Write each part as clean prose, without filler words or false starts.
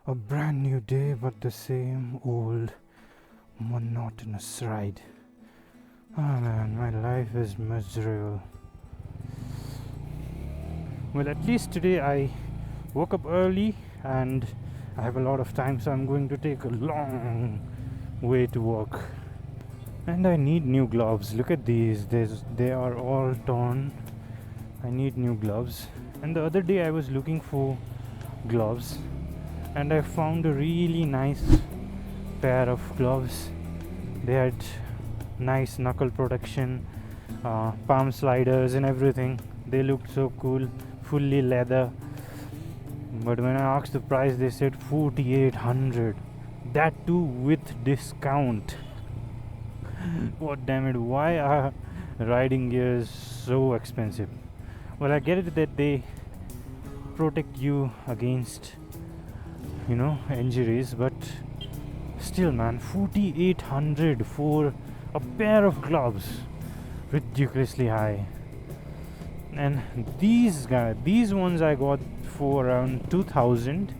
A brand new day, but the same old monotonous ride. Oh man, my life is miserable. Well, at least today I woke up early and I have a lot of time, so I'm going to take a long way to work. And I need new gloves. Look at these. They are all torn. I need new gloves. And the other day I was looking for gloves and I found a really nice pair of gloves. They had nice knuckle protection, palm sliders and everything. They looked so cool, fully leather. But when I asked the price, they said 4,800. That too with discount. God damn it, why are riding gears so expensive? Well, I get it that they protect you against injuries, but still man, 4,800 for a pair of gloves, ridiculously high. And these ones I got for around 2,000.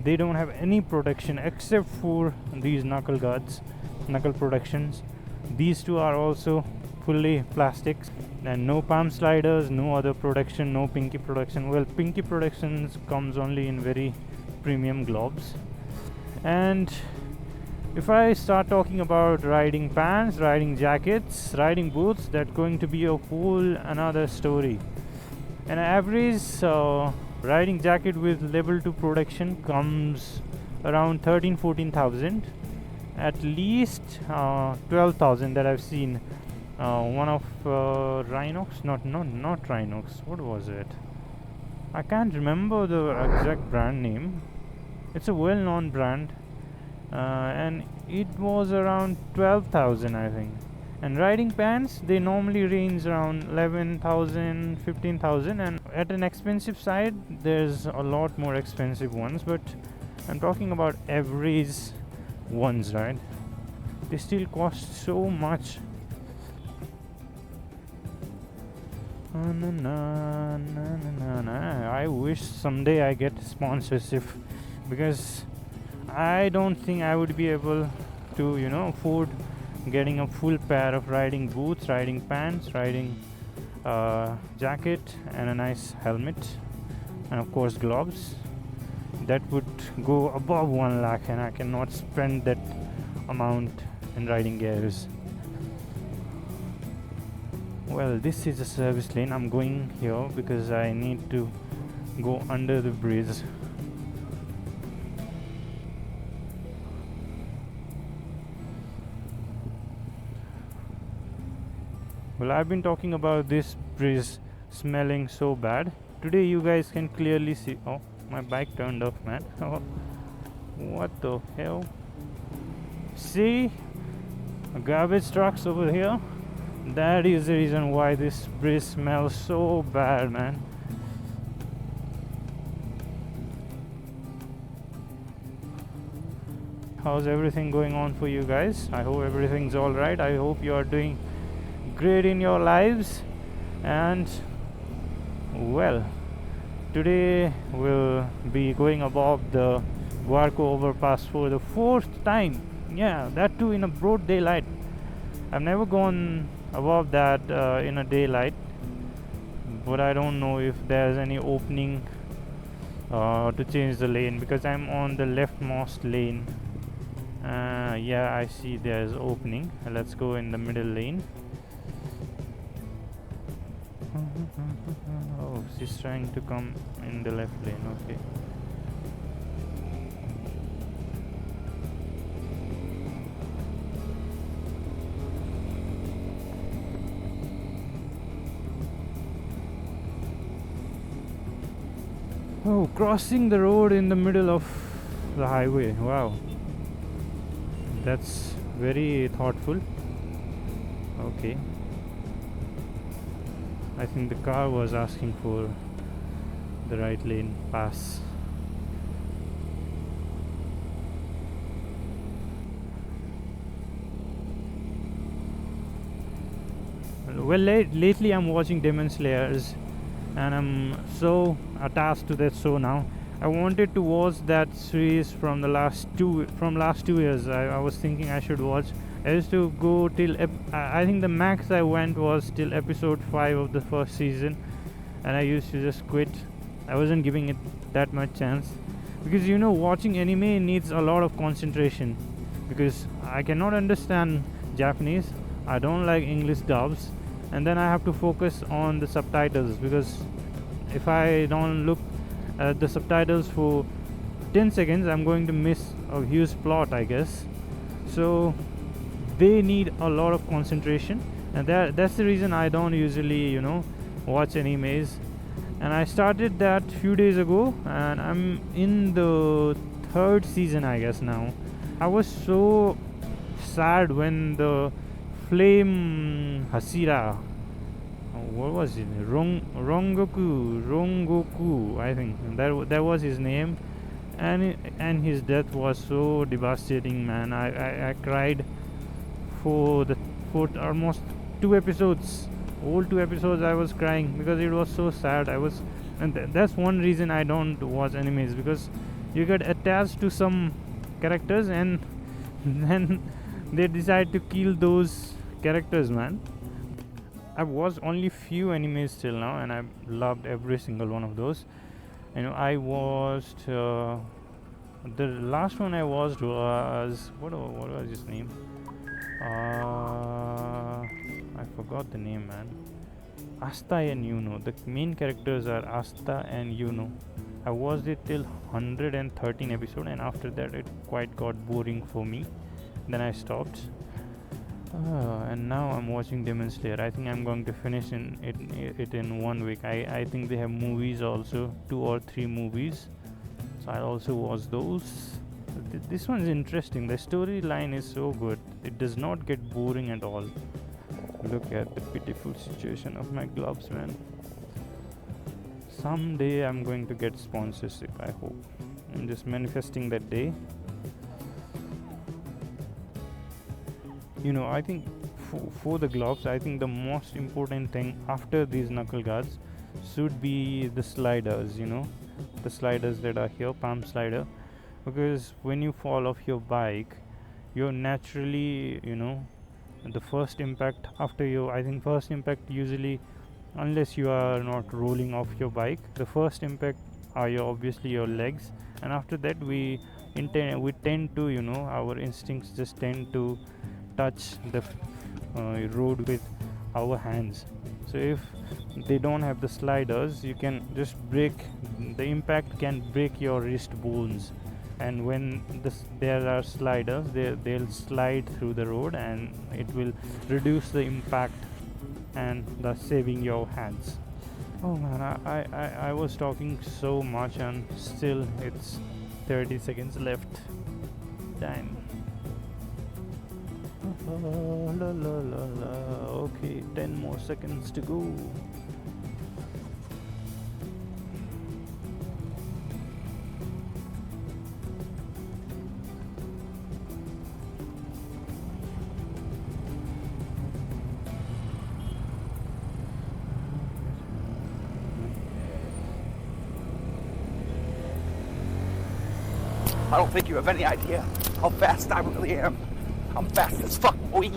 They don't have any protection except for these knuckle protections. These two are also fully plastics, and no palm sliders, no other protection, no pinky protection. Well, pinky protections comes only in very premium gloves. And if I start talking about riding pants, riding jackets, riding boots, that's going to be a whole another story. An average riding jacket with level 2 protection comes around 13,000-14,000, at least 12,000 that I've seen. One of Rhinox, not Rhinox, what was it? I can't remember the exact brand name. It's a well-known brand, and it was around 12,000, I think. And riding pants, they normally range around 11,000, 15,000, and at an expensive side, there's a lot more expensive ones, but I'm talking about average ones, right? They still cost so much. I wish someday I get sponsorship, because I don't think I would be able to afford getting a full pair of riding boots, riding pants, riding jacket, and a nice helmet, and of course gloves. That would go above 1 lakh, and I cannot spend that amount in riding gears. Well, this is a service lane. I'm going here because I need to go under the bridge. Well, I've been talking about this bridge smelling so bad. Today you guys can clearly see. Oh, my bike turned off, man. Oh, what the hell? See? Garbage trucks over here. That is the reason why this bridge smells so bad, man. How's everything going on for you guys? I hope everything's alright. I hope you are doing great in your lives. And well, today we'll be going above the Guarco overpass for the 4th time. Yeah, that too in a broad daylight. I've never gone above that in a daylight, but I don't know if there's any opening to change the lane, because I'm on the leftmost lane. Yeah, I see there's opening. Let's go in the middle lane. Oh, she's trying to come in the left lane. Okay. Oh, crossing the road in the middle of the highway. Wow. That's very thoughtful. Okay. I think the car was asking for the right lane pass. Well, lately I'm watching Demon Slayers, and I'm so attached to that show now. I wanted to watch that series from the last 2 years. I was thinking I should watch. I used to go till I think the max I went was till episode 5 of the first season, and I used to just quit. I wasn't giving it that much chance, because watching anime needs a lot of concentration, because I cannot understand Japanese. I don't like English dubs, and then I have to focus on the subtitles, because if I don't look at the subtitles for 10 seconds, I'm going to miss a huge plot, I guess. So they need a lot of concentration, and that's the reason I don't usually watch animes. And I started that few days ago, and I'm in the 3rd season, I guess, now. I was so sad when the Flame Hasira, what was it? Rongoku, I think that was his name, and his death was so devastating, man. I cried for almost 2 episodes. All 2 episodes I was crying, because it was so sad. And that's one reason I don't watch animes, because you get attached to some characters, and then they decide to kill those characters, man. I've watched only few animes till now, and I've loved every single one of those. I watched the last one I watched was what was his name? I forgot the name, man. Asta and Yuno. The main characters are Asta and Yuno. I watched it till 113 episode, and after that it quite got boring for me. Then I stopped. And now I'm watching Demon Slayer. I think I'm going to finish it in 1 week. I think they have movies also, 2 or 3 movies. So I'll also watch those. This one's interesting. The storyline is so good. It does not get boring at all. Look at the pitiful situation of my gloves, man. Someday I'm going to get sponsorship, I hope. I'm just manifesting that day. I think for the gloves, I think the most important thing after these knuckle guards should be the sliders, the sliders that are here, palm slider. Because when you fall off your bike, you're naturally, the first impact after first impact usually, unless you are not rolling off your bike, the first impact are obviously your legs, and after that we tend to, our instincts just tend to touch the road with our hands. So if they don't have the sliders, you can just the impact can break your wrist bones. And when there are sliders, they'll slide through the road, and it will reduce the impact, and thus saving your hands. Oh man, I was talking so much, and still it's 30 seconds left. Damn. La la la la. Okay, 10 more seconds to go. I don't think you have any idea how fast I really am. I'm fast as fuck, boy.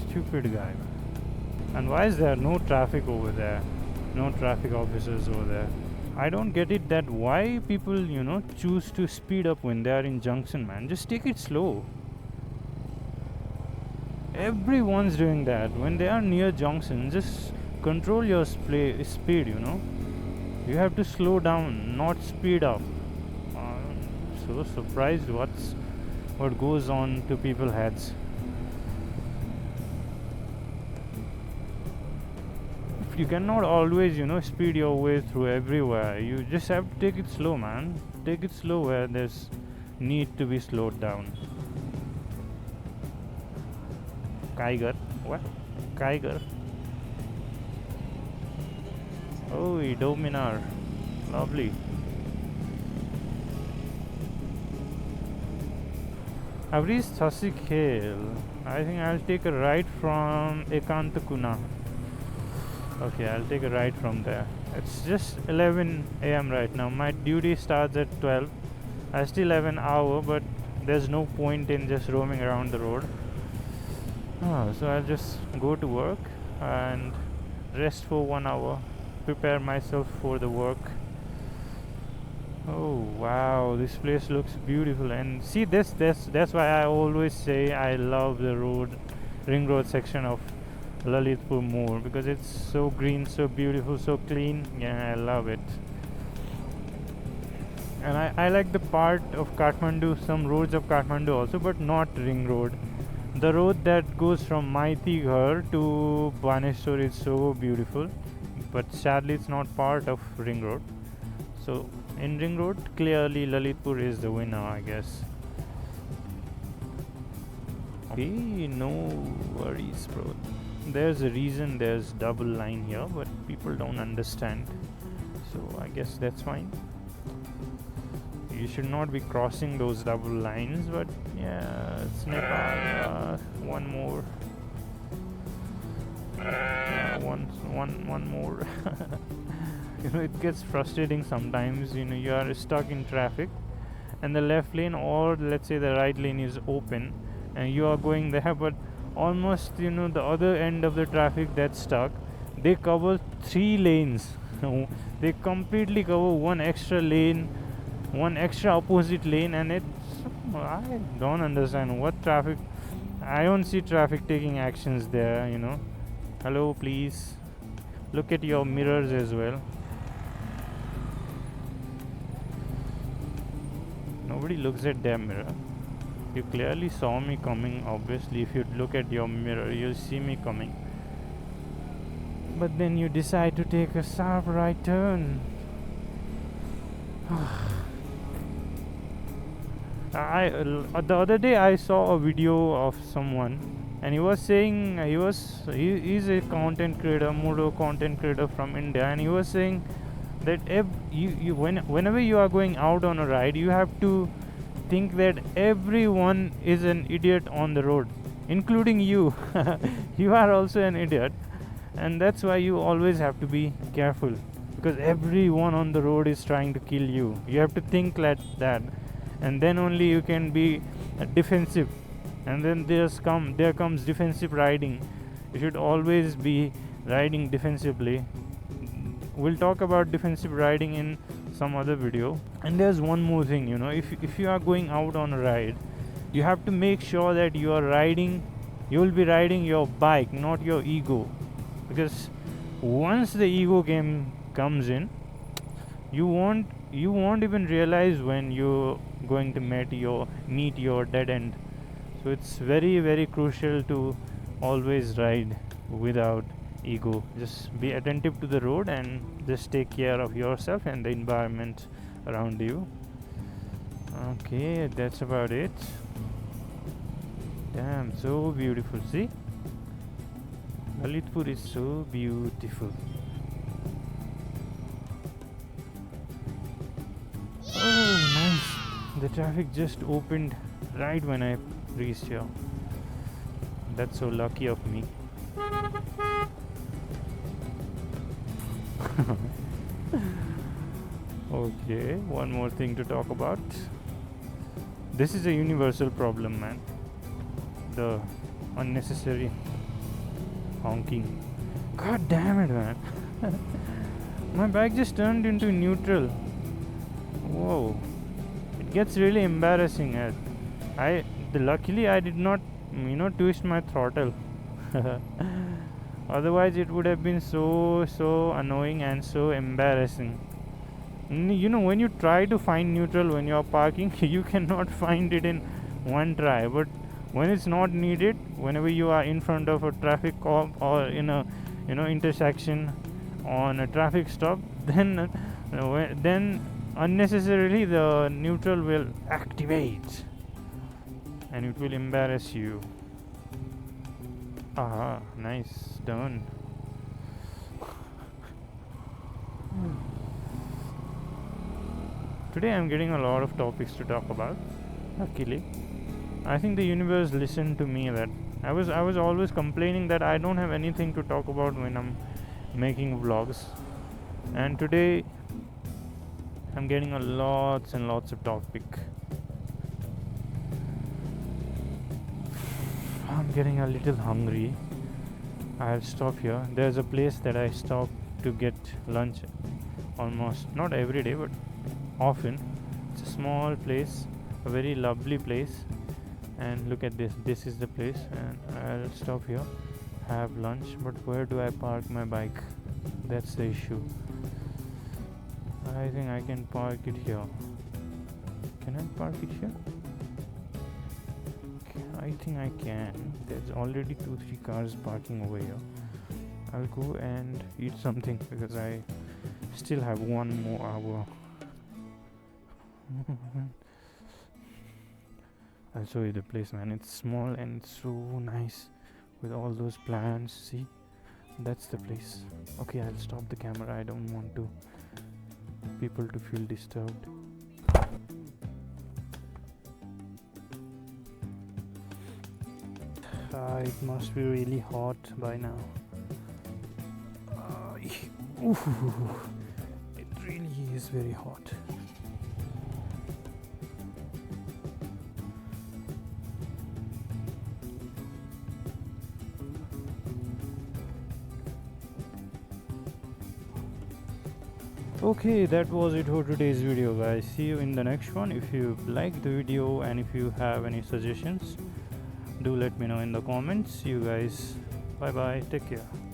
Stupid guy. And why is there no traffic over there? No traffic officers over there. I don't get it that why people, choose to speed up when they are in junction, man. Just take it slow. Everyone's doing that. When they are near junction, just control your speed, You have to slow down, not speed up. So surprised what goes on to people's heads. You cannot always, speed your way through everywhere. You just have to take it slow, man. Take it slow where there's need to be slowed down. Kiger. What? Kiger. Oh, Dominar. Lovely. I've reached Thasik Hill. I think I'll take a right from Ekantakuna. Okay, I'll take a right from there. It's just 11 a.m. right now. My duty starts at 12. I still have an hour, but there's no point in just roaming around the road. So I'll just go to work and rest for 1 hour, prepare myself for the work. Oh wow, this place looks beautiful. And see, that's why I always say I love the ring road section of Lalitpur more, because it's so green, so beautiful, so clean. Yeah, I love it. And I like the part of Kathmandu, some roads of Kathmandu also, but not ring road. The road that goes from Maitighar to Baneshwar is so beautiful, but sadly it's not part of ring road. So in ring road, clearly Lalitpur is the winner, I guess. Okay, no worries, bro. There's a reason there's double line here, but people don't understand. So I guess that's fine. You should not be crossing those double lines, but yeah, it's Nepal. One more. One more. It gets frustrating sometimes. You are stuck in traffic, and the left lane, or let's say the right lane, is open, and you are going there, but almost the other end of the traffic that's stuck, they cover 3 lanes. They completely cover one extra lane, one extra opposite lane, and I don't understand what traffic. I don't see traffic taking actions there. Hello, please look at your mirrors as well. Nobody looks at their mirror. You clearly saw me coming. Obviously, if you look at your mirror, you'll see me coming. But then you decide to take a sharp right turn. The other day I saw a video of someone, and he was saying he's a content creator, moto content creator from India, and he was saying that whenever you are going out on a ride, you have to think that everyone is an idiot on the road, including you. You are also an idiot, and that's why you always have to be careful, because everyone on the road is trying to kill you. You have to think like that, and then only you can be defensive. And then there comes defensive riding. You should always be riding defensively. We'll talk about defensive riding in some other video. And there's one more thing, if you are going out on a ride, you have to make sure that you will be riding your bike, not your ego. Because once the ego comes in, you won't even realize when you're going to meet your dead end. So it's very, very crucial to always ride without ego. Just be attentive to the road and just take care of yourself and the environment around you. Okay, that's about it. Damn, so beautiful. See, Lalitpur is so beautiful. Oh, nice. The traffic just opened right when I reached here. That's so lucky of me. Okay, one more thing to talk about. This is a universal problem, man. The unnecessary honking. God damn it, man. My bike just turned into neutral. Whoa. It gets really embarrassing. Luckily I did not twist my throttle. Otherwise it would have been so annoying and so embarrassing. When you try to find neutral when you are parking, you cannot find it in one try. But when it's not needed, whenever you are in front of a traffic cop or in a intersection on a traffic stop, then unnecessarily the neutral will activate and it will embarrass you. Aha, nice, done. Today I'm getting a lot of topics to talk about, luckily. I think the universe listened to me. That I was always complaining that I don't have anything to talk about when I'm making vlogs, and today I'm getting a lots and lots of topic. I'm getting a little hungry. I'll stop here. There's a place that I stop to get lunch almost not every day but often. It's a small place, a very lovely place, and look at this. This is the place, and I'll stop here, have lunch. But where do I park my bike? That's the issue. I think I can park it here. Can I park it here? I think I can. There's already 2-3 cars parking over here. I'll go and eat something because I still have 1 more hour. I'll show you the place, man. It's small and it's so nice with all those plants. See, that's the place. Okay, I'll stop the camera. I don't want people to feel disturbed. It must be really hot by now. It really is very hot. Okay, that was it for today's video, guys. See you in the next one. If you liked the video and if you have any suggestions, do let me know in the comments. See you guys. Bye bye. Take care.